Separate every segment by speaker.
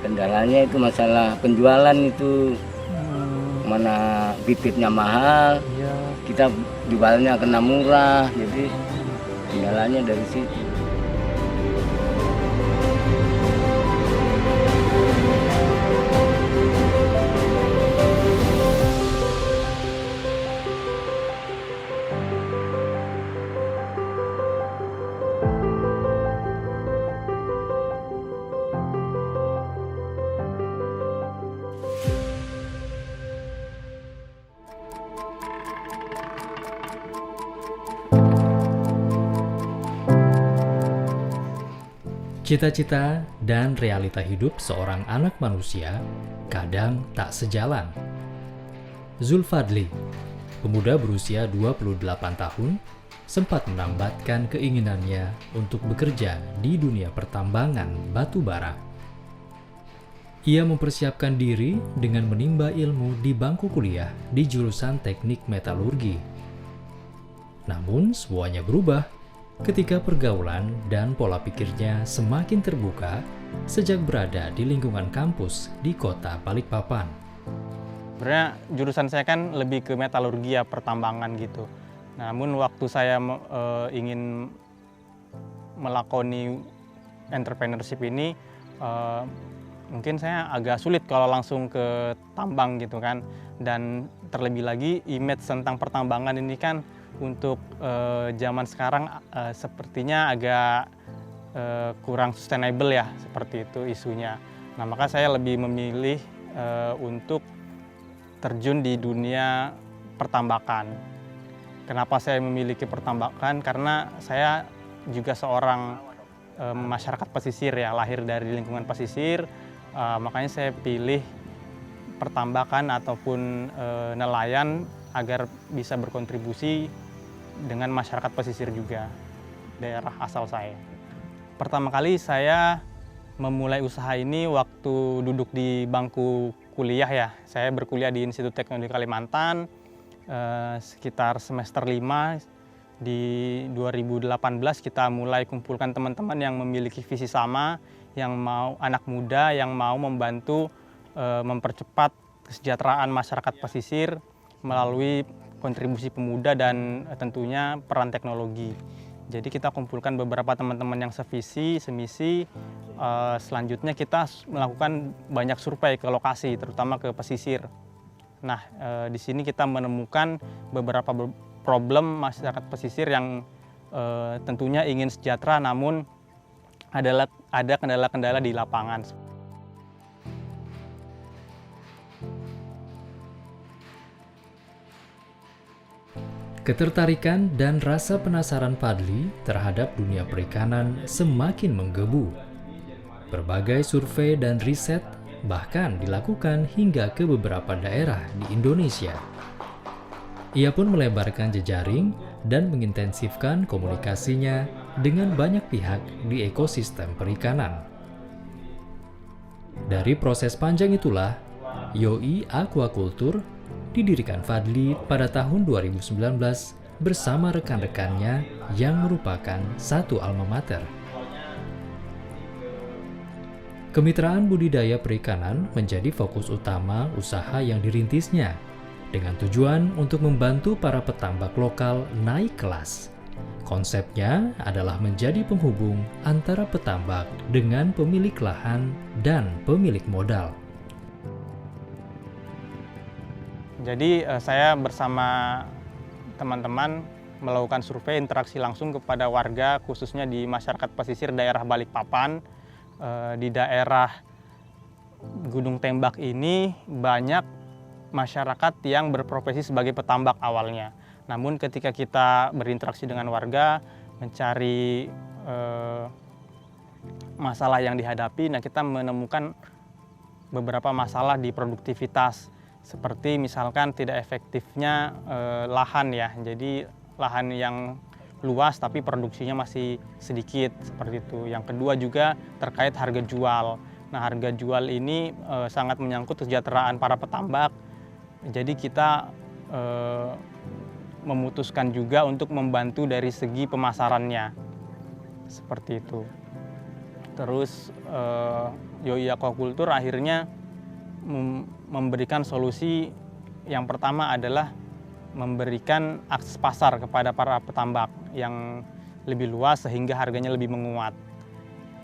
Speaker 1: Kendalanya itu masalah penjualan itu, mana bibitnya mahal,
Speaker 2: Iya.
Speaker 1: kita jualnya kena murah, jadi kendalanya dari situ.
Speaker 3: Cita-cita dan realita hidup seorang anak manusia kadang tak sejalan. Zulfadli, pemuda berusia 28 tahun, sempat menambatkan keinginannya untuk bekerja di dunia pertambangan batu bara. Ia mempersiapkan diri dengan menimba ilmu di bangku kuliah di jurusan teknik metalurgi. Namun semuanya berubah ketika pergaulan dan pola pikirnya semakin terbuka sejak berada di lingkungan kampus di kota Balikpapan.
Speaker 2: Sebenarnya jurusan saya kan lebih ke metalurgi ya, pertambangan gitu. Namun waktu saya ingin melakoni entrepreneurship ini, mungkin saya agak sulit kalau langsung ke tambang gitu kan. Dan terlebih lagi image tentang pertambangan ini kan untuk zaman sekarang sepertinya agak kurang sustainable ya, seperti itu isunya. Nah, maka saya lebih memilih untuk terjun di dunia pertambakan. Kenapa saya memiliki pertambakan? Karena saya juga seorang masyarakat pesisir ya, lahir dari lingkungan pesisir, makanya saya pilih pertambakan ataupun nelayan agar bisa berkontribusi dengan masyarakat pesisir juga, daerah asal saya. Pertama kali saya memulai usaha ini waktu duduk di bangku kuliah ya. Saya berkuliah di Institut Teknologi Kalimantan sekitar semester 5. Di 2018 kita mulai kumpulkan teman-teman yang memiliki visi sama, yang mau anak muda yang mau membantu mempercepat kesejahteraan masyarakat pesisir melalui kontribusi pemuda dan tentunya peran teknologi. Jadi kita kumpulkan beberapa teman-teman yang sevisi, semisi. Selanjutnya kita melakukan banyak survei ke lokasi, terutama ke pesisir. Nah, di sini kita menemukan beberapa problem masyarakat pesisir yang tentunya ingin sejahtera, namun ada kendala-kendala di lapangan.
Speaker 3: Ketertarikan dan rasa penasaran Fadli terhadap dunia perikanan semakin menggebu. Berbagai survei dan riset bahkan dilakukan hingga ke beberapa daerah di Indonesia. Ia pun melebarkan jejaring dan mengintensifkan komunikasinya dengan banyak pihak di ekosistem perikanan. Dari proses panjang itulah, Yoi Aquaculture didirikan Fadli pada tahun 2019 bersama rekan-rekannya yang merupakan satu alma mater. Kemitraan budidaya perikanan menjadi fokus utama usaha yang dirintisnya, dengan tujuan untuk membantu para petambak lokal naik kelas. Konsepnya adalah menjadi penghubung antara petambak dengan pemilik lahan dan pemilik modal.
Speaker 2: Jadi saya bersama teman-teman melakukan survei interaksi langsung kepada warga, khususnya di masyarakat pesisir daerah Balikpapan. Di daerah Gunung Tembak ini banyak masyarakat yang berprofesi sebagai petambak awalnya. Namun ketika kita berinteraksi dengan warga, mencari masalah yang dihadapi, nah kita menemukan beberapa masalah di produktivitas. Seperti misalkan tidak efektifnya lahan ya, jadi lahan yang luas tapi produksinya masih sedikit, seperti itu. Yang kedua juga terkait harga jual. Nah, harga jual ini sangat menyangkut kesejahteraan para petambak. Jadi kita memutuskan juga untuk membantu dari segi pemasarannya, seperti itu. Terus Yoi Aquaculture akhirnya memberikan solusi yang pertama adalah memberikan akses pasar kepada para petambak yang lebih luas sehingga harganya lebih menguat.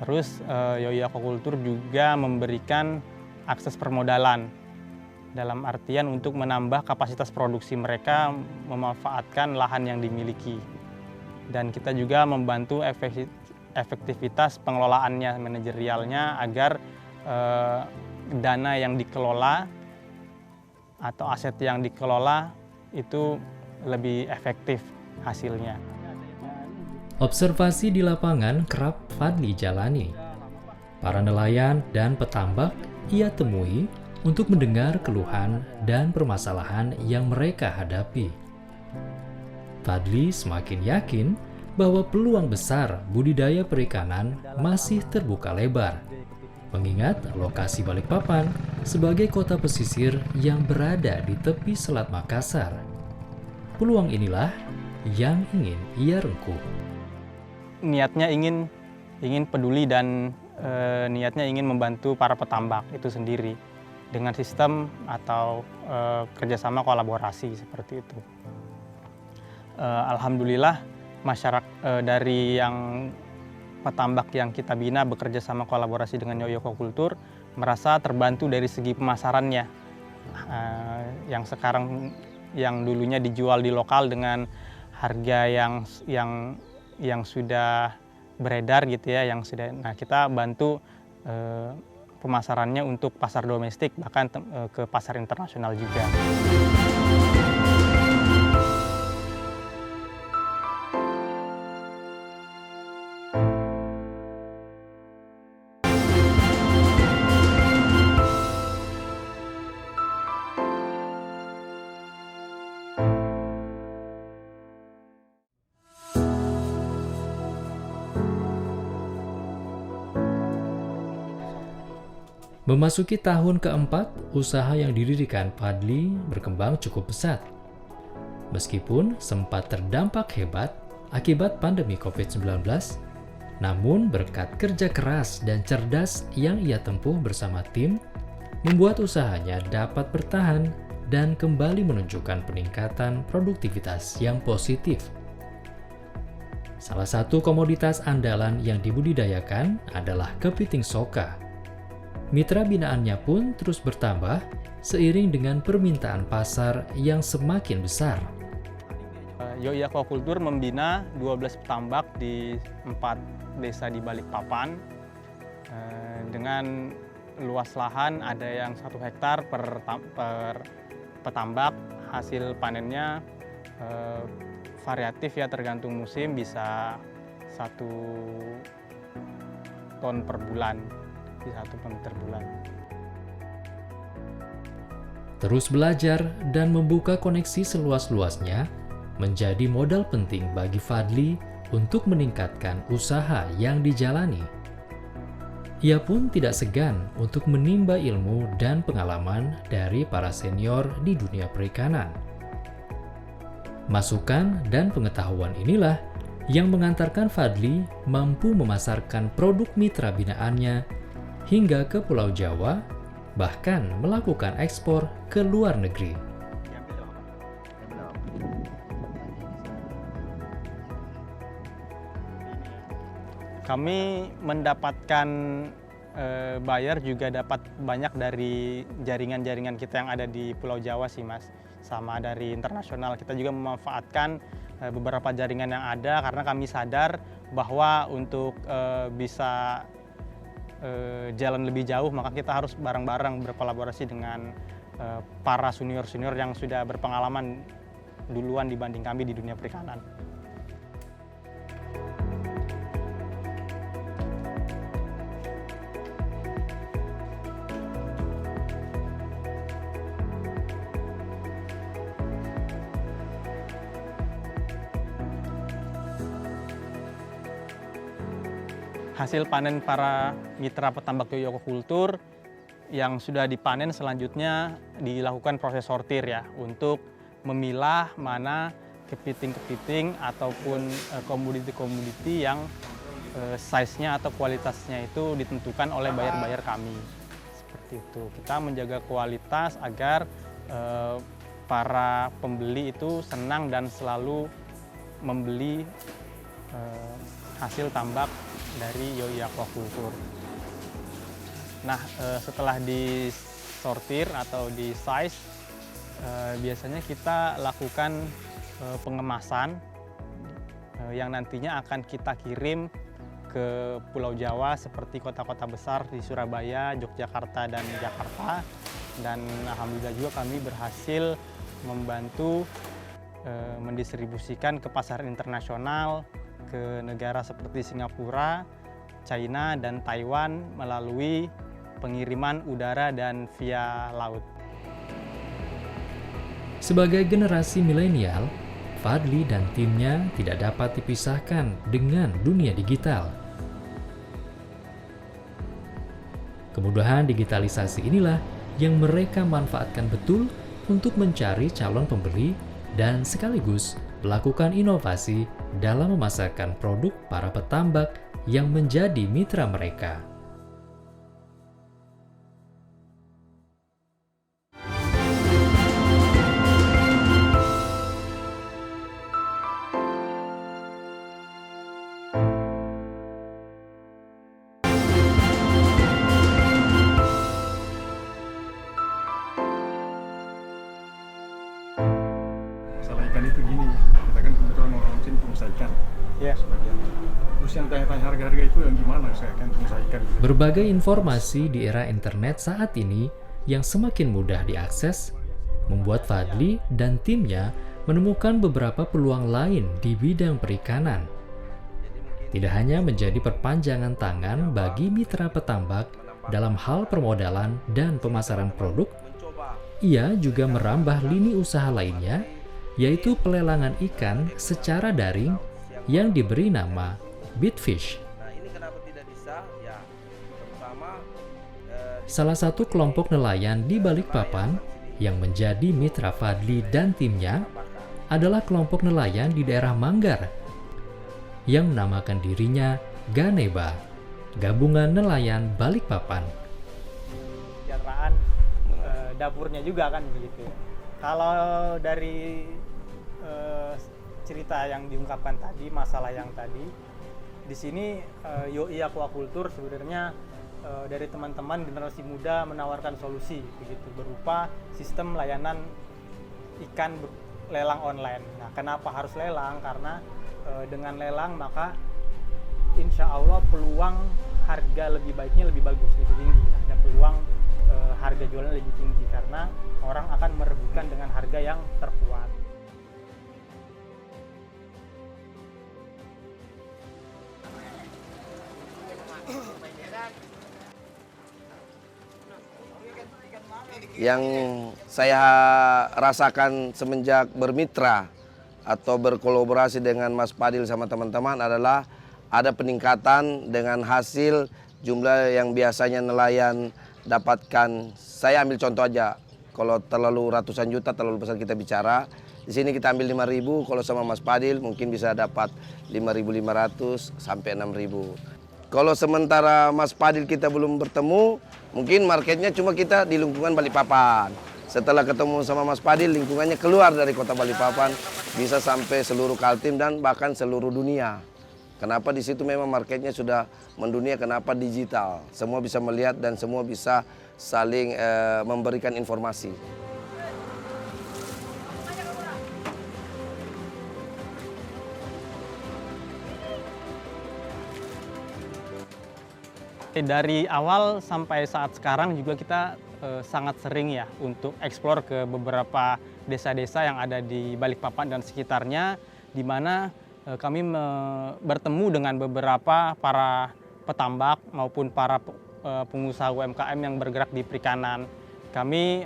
Speaker 2: Terus Yoi Aquaculture juga memberikan akses permodalan dalam artian untuk menambah kapasitas produksi mereka memanfaatkan lahan yang dimiliki. Dan kita juga membantu efektivitas pengelolaannya, manajerialnya agar dana yang dikelola atau aset yang dikelola itu lebih efektif hasilnya.
Speaker 3: Observasi di lapangan kerap Fadli jalani. Para nelayan dan petambak ia temui untuk mendengar keluhan dan permasalahan yang mereka hadapi. Fadli semakin yakin bahwa peluang besar budidaya perikanan masih terbuka lebar, mengingat lokasi Balikpapan sebagai kota pesisir yang berada di tepi Selat Makassar. Peluang inilah yang ingin ia rengkuh.
Speaker 2: Niatnya ingin peduli dan niatnya ingin membantu para petambak itu sendiri dengan sistem atau kerjasama kolaborasi seperti itu. Alhamdulillah masyarakat dari yang petambak yang kita bina bekerja sama kolaborasi dengan Yoi Aquaculture merasa terbantu dari segi pemasarannya. Yang sekarang yang dulunya dijual di lokal dengan harga yang sudah beredar gitu ya, nah kita bantu pemasarannya untuk pasar domestik bahkan ke pasar internasional juga.
Speaker 3: Memasuki tahun keempat, usaha yang didirikan Fadli berkembang cukup pesat. Meskipun sempat terdampak hebat akibat pandemi COVID-19, namun berkat kerja keras dan cerdas yang ia tempuh bersama tim, membuat usahanya dapat bertahan dan kembali menunjukkan peningkatan produktivitas yang positif. Salah satu komoditas andalan yang dibudidayakan adalah kepiting soka. Mitra binaannya pun terus bertambah seiring dengan permintaan pasar yang semakin besar.
Speaker 2: Yoi Aquaculture membina 12 petambak di 4 desa di Balikpapan dengan luas lahan ada yang 1 hektar per petambak. Hasil panennya variatif ya, tergantung musim, bisa 1 ton per bulan. Di 1 ton per bulan.
Speaker 3: Terus belajar dan membuka koneksi seluas-luasnya menjadi modal penting bagi Fadli untuk meningkatkan usaha yang dijalani. Ia pun tidak segan untuk menimba ilmu dan pengalaman dari para senior di dunia perikanan. Masukan dan pengetahuan inilah yang mengantarkan Fadli mampu memasarkan produk mitra binaannya hingga ke Pulau Jawa, bahkan melakukan ekspor ke luar negeri.
Speaker 2: Kami mendapatkan buyer juga dapat banyak dari jaringan-jaringan kita yang ada di Pulau Jawa sih Mas. Sama dari internasional, kita juga memanfaatkan beberapa jaringan yang ada karena kami sadar bahwa untuk bisa jalan lebih jauh, maka kita harus bareng-bareng berkolaborasi dengan para senior-senior yang sudah berpengalaman duluan dibanding kami di dunia perikanan. Hasil panen para mitra petambak Yoi Aquaculture yang sudah dipanen selanjutnya dilakukan proses sortir ya, untuk memilah mana kepiting-kepiting ataupun komoditi-komoditi yang size-nya atau kualitasnya itu ditentukan oleh buyer-buyer kami. Seperti itu. Kita menjaga kualitas agar para pembeli itu senang dan selalu membeli hasil tambak dari Yoi Aquaculture. Nah, setelah disortir atau di size, biasanya kita lakukan pengemasan yang nantinya akan kita kirim ke Pulau Jawa seperti kota-kota besar di Surabaya, Yogyakarta, dan Jakarta. Dan alhamdulillah juga kami berhasil membantu mendistribusikan ke pasar internasional, ke negara seperti Singapura, China, dan Taiwan melalui pengiriman udara dan via laut.
Speaker 3: Sebagai generasi milenial, Fadli dan timnya tidak dapat dipisahkan dengan dunia digital. Kemudahan digitalisasi inilah yang mereka manfaatkan betul untuk mencari calon pembeli dan sekaligus melakukan inovasi dalam memasarkan produk para petambak yang menjadi mitra mereka.
Speaker 4: Masalah ikan itu gini, kita kan kebetulan orang sini pengusaha ikan.
Speaker 2: Ya.
Speaker 4: Terus yang tanya-tanya harga-harga itu yang gimana, saya kan pengusaha ikan.
Speaker 3: Berbagai informasi di era internet saat ini yang semakin mudah diakses, membuat Fadli dan timnya menemukan beberapa peluang lain di bidang perikanan. Tidak hanya menjadi perpanjangan tangan bagi mitra petambak dalam hal permodalan dan pemasaran produk, ia juga merambah lini usaha lainnya, yaitu pelelangan ikan secara daring yang diberi nama Bitfish. Salah satu kelompok nelayan di Balikpapan yang menjadi mitra Fadli dan timnya adalah kelompok nelayan di daerah Manggar yang menamakan dirinya Ganeba, Gabungan Nelayan Balikpapan.
Speaker 2: Kesejahteraan dapurnya juga kan begitu. Kalau dari cerita yang diungkapkan tadi, masalah yang tadi, di sini Yoi Aquaculture sebenarnya dari teman-teman generasi muda menawarkan solusi begitu berupa sistem layanan ikan lelang online. Nah, kenapa harus lelang? Karena dengan lelang maka insya Allah peluang harga lebih baiknya lebih bagus, lebih tinggi. Ada peluang harga jualnya lebih tinggi karena orang akan merebutkan dengan harga yang terkuat.
Speaker 1: Yang saya rasakan semenjak bermitra atau berkolaborasi dengan Mas Padil sama teman-teman adalah ada peningkatan dengan hasil jumlah yang biasanya nelayan dapatkan. Saya ambil contoh aja, kalau terlalu ratusan juta terlalu besar kita bicara. Di sini kita ambil 5.000, kalau sama Mas Padil mungkin bisa dapat 5.500 sampai 6.000. Kalau sementara Mas Padil kita belum bertemu, mungkin marketnya cuma kita di lingkungan Balikpapan. Setelah ketemu sama Mas Padil, lingkungannya keluar dari kota Balikpapan, bisa sampai seluruh Kaltim dan bahkan seluruh dunia. Kenapa di situ memang marketnya sudah mendunia, kenapa digital. Semua bisa melihat dan semua bisa saling memberikan informasi.
Speaker 2: Dari awal sampai saat sekarang juga kita sangat sering ya untuk eksplor ke beberapa desa-desa yang ada di Balikpapan dan sekitarnya, di mana kami bertemu dengan beberapa para petambak maupun para pengusaha UMKM yang bergerak di perikanan. Kami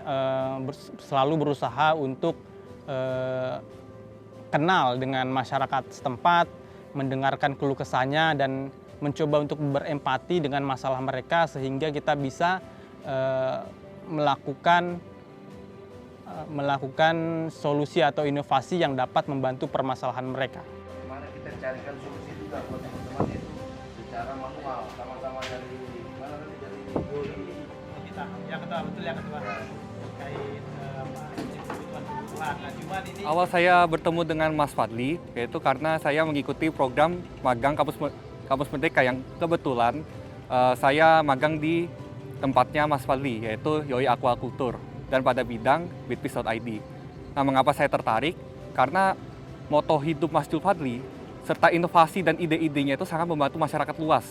Speaker 2: selalu berusaha untuk kenal dengan masyarakat setempat, mendengarkan keluh kesahnya dan mencoba untuk berempati dengan masalah mereka sehingga kita bisa melakukan solusi atau inovasi yang dapat membantu permasalahan mereka.
Speaker 1: Gimana kita carikan solusi juga buat teman-teman itu
Speaker 2: kita. Ya ketua, betul ya ketua. Terkait kebutuhan. Nah, cuman ini
Speaker 5: Awal saya bertemu dengan Mas Fadli, yaitu karena saya mengikuti program magang Kampus Merdeka yang kebetulan saya magang di tempatnya Mas Fadli, yaitu Yoi Aquaculture, dan pada bidang bitfish.id. Nah, mengapa saya tertarik? Karena moto hidup Mas Zulfadli, serta inovasi dan ide-idenya itu sangat membantu masyarakat luas.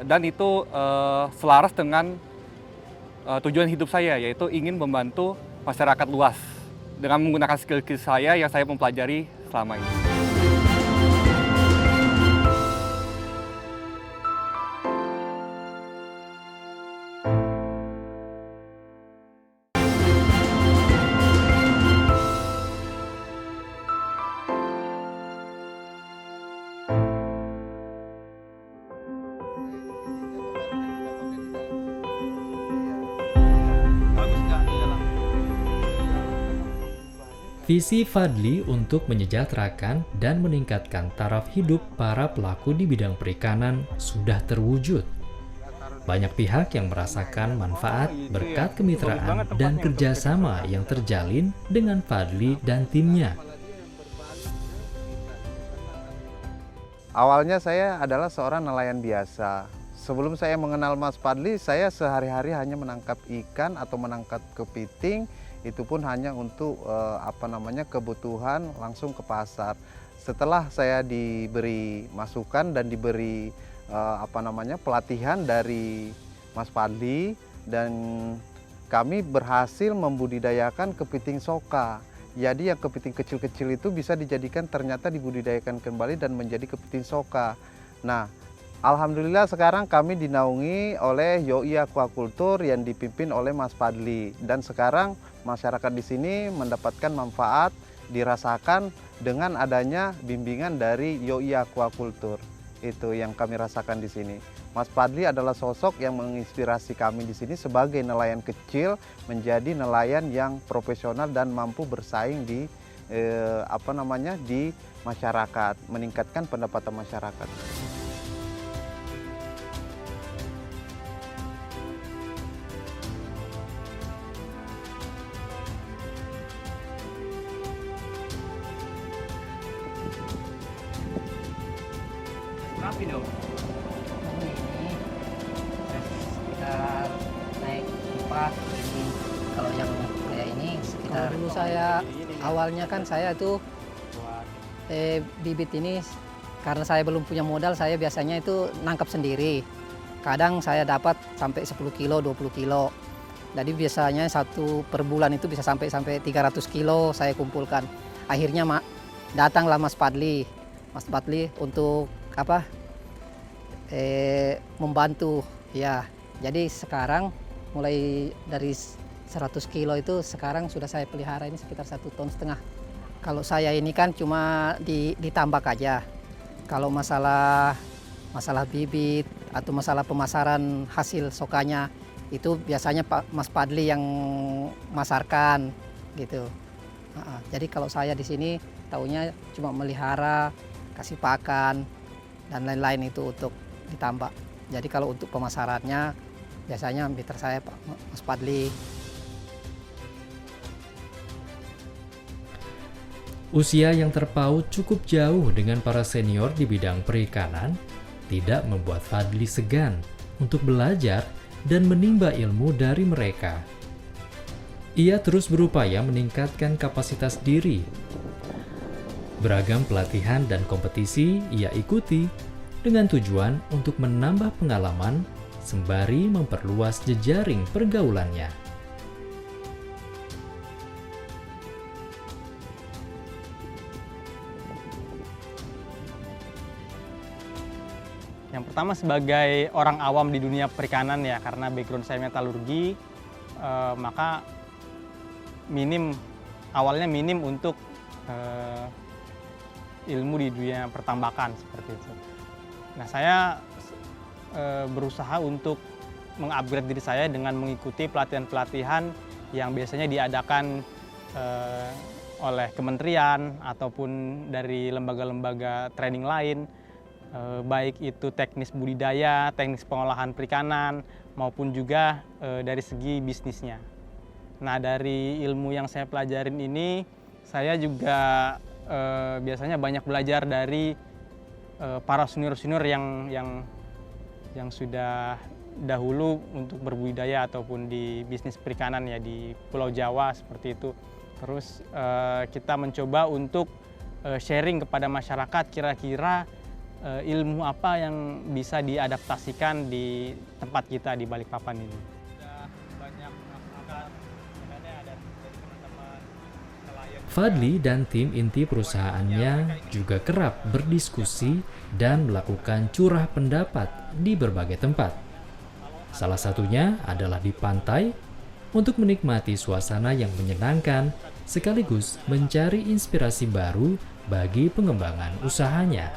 Speaker 5: Dan itu selaras dengan tujuan hidup saya, yaitu ingin membantu masyarakat luas dengan menggunakan skill-skill saya yang saya mempelajari selama ini.
Speaker 3: Visi Fadli untuk menyejahterakan dan meningkatkan taraf hidup para pelaku di bidang perikanan sudah terwujud. Banyak pihak yang merasakan manfaat berkat kemitraan dan kerjasama yang terjalin dengan Fadli dan timnya.
Speaker 6: Awalnya saya adalah seorang nelayan biasa. Sebelum saya mengenal Mas Fadli, saya sehari-hari hanya menangkap ikan atau menangkap kepiting. Itu pun hanya untuk kebutuhan langsung ke pasar. Setelah saya diberi masukan dan diberi pelatihan dari Mas Fadli, dan kami berhasil membudidayakan kepiting soka. Jadi yang kepiting kecil-kecil itu bisa dijadikan, ternyata dibudidayakan kembali dan menjadi kepiting soka. Nah, alhamdulillah sekarang kami dinaungi oleh Yoi Aquaculture yang dipimpin oleh Mas Fadli, dan sekarang masyarakat di sini mendapatkan manfaat dirasakan dengan adanya bimbingan dari Yoi Aquaculture. Itu yang kami rasakan di sini. Mas Fadli adalah sosok yang menginspirasi kami di sini sebagai nelayan kecil menjadi nelayan yang profesional dan mampu bersaing di di masyarakat, meningkatkan pendapatan masyarakat.
Speaker 2: rapi dong.
Speaker 7: Ini sekitar naik 4 ini. Kalau yang kayak ini sekitar. Kalau dulu saya awalnya kan saya itu bibit ini karena saya belum punya modal, saya biasanya itu nangkap sendiri. Kadang saya dapat sampai 10 kilo, 20 kilo. Jadi biasanya satu per bulan itu bisa sampai 300 kilo saya kumpulkan. Akhirnya datanglah Mas Fadli untuk membantu ya. Jadi sekarang mulai dari 100 kilo itu sekarang sudah saya pelihara ini sekitar 1,5 ton. Kalau saya ini kan cuma ditambak aja. Kalau masalah bibit atau masalah pemasaran hasil sokanya itu biasanya Mas Fadli yang masarkan gitu. Jadi kalau saya di sini taunya cuma melihara, kasih pakan dan lain-lain itu untuk ditambak. Jadi kalau untuk pemasarannya biasanya mitra saya Mas Fadli.
Speaker 3: Usia yang terpaut cukup jauh dengan para senior di bidang perikanan tidak membuat Fadli segan untuk belajar dan menimba ilmu dari mereka. Ia terus berupaya meningkatkan kapasitas diri. Beragam pelatihan dan kompetisi ia ikuti dengan tujuan untuk menambah pengalaman sembari memperluas jejaring pergaulannya.
Speaker 2: Yang pertama sebagai orang awam di dunia perikanan ya, karena background saya metalurgi, maka awalnya minim untuk ilmu di dunia pertambakan seperti itu. Nah, saya berusaha untuk mengupgrade diri saya dengan mengikuti pelatihan-pelatihan yang biasanya diadakan oleh kementerian ataupun dari lembaga-lembaga training lain. baik itu teknis budidaya, teknis pengolahan perikanan, maupun juga dari segi bisnisnya. Nah, dari ilmu yang saya pelajarin ini, saya juga biasanya banyak belajar dari para senior-senior yang sudah dahulu untuk berbudidaya ataupun di bisnis perikanan ya di Pulau Jawa seperti itu. Terus kita mencoba untuk sharing kepada masyarakat kira-kira ilmu apa yang bisa diadaptasikan di tempat kita di Balikpapan ini.
Speaker 3: Fadli dan tim inti perusahaannya juga kerap berdiskusi dan melakukan curah pendapat di berbagai tempat. Salah satunya adalah di pantai untuk menikmati suasana yang menyenangkan sekaligus mencari inspirasi baru bagi pengembangan usahanya.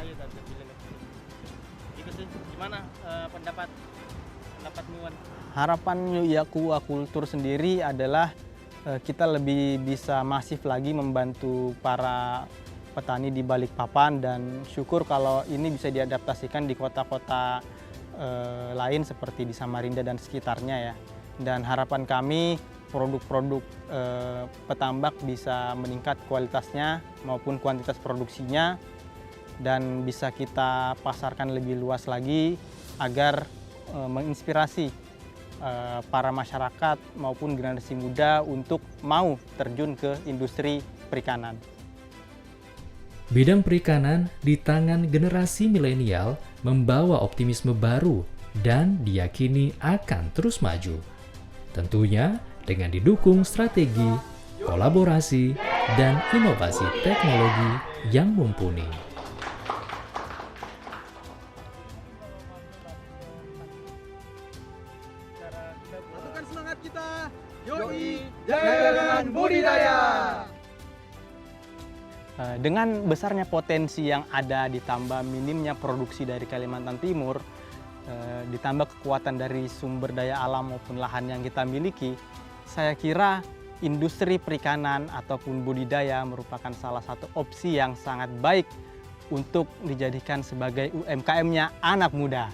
Speaker 2: Gimana pendapatmu? Harapan Yaku Aquaculture sendiri adalah kita lebih bisa masif lagi membantu para petani di Balikpapan, dan syukur kalau ini bisa diadaptasikan di kota-kota lain seperti di Samarinda dan sekitarnya ya. Dan harapan kami produk-produk petambak bisa meningkat kualitasnya maupun kuantitas produksinya, dan bisa kita pasarkan lebih luas lagi agar menginspirasi para masyarakat maupun generasi muda untuk mau terjun ke industri perikanan.
Speaker 3: Bidang perikanan di tangan generasi milenial membawa optimisme baru dan diyakini akan terus maju. Tentunya dengan didukung strategi, kolaborasi, dan inovasi teknologi yang mumpuni.
Speaker 4: Satukan semangat kita. Yoi, jaya dengan budidaya.
Speaker 2: Dengan besarnya potensi yang ada ditambah minimnya produksi dari Kalimantan Timur, ditambah kekuatan dari sumber daya alam maupun lahan yang kita miliki, saya kira industri perikanan ataupun budidaya merupakan salah satu opsi yang sangat baik untuk dijadikan sebagai UMKM-nya anak muda.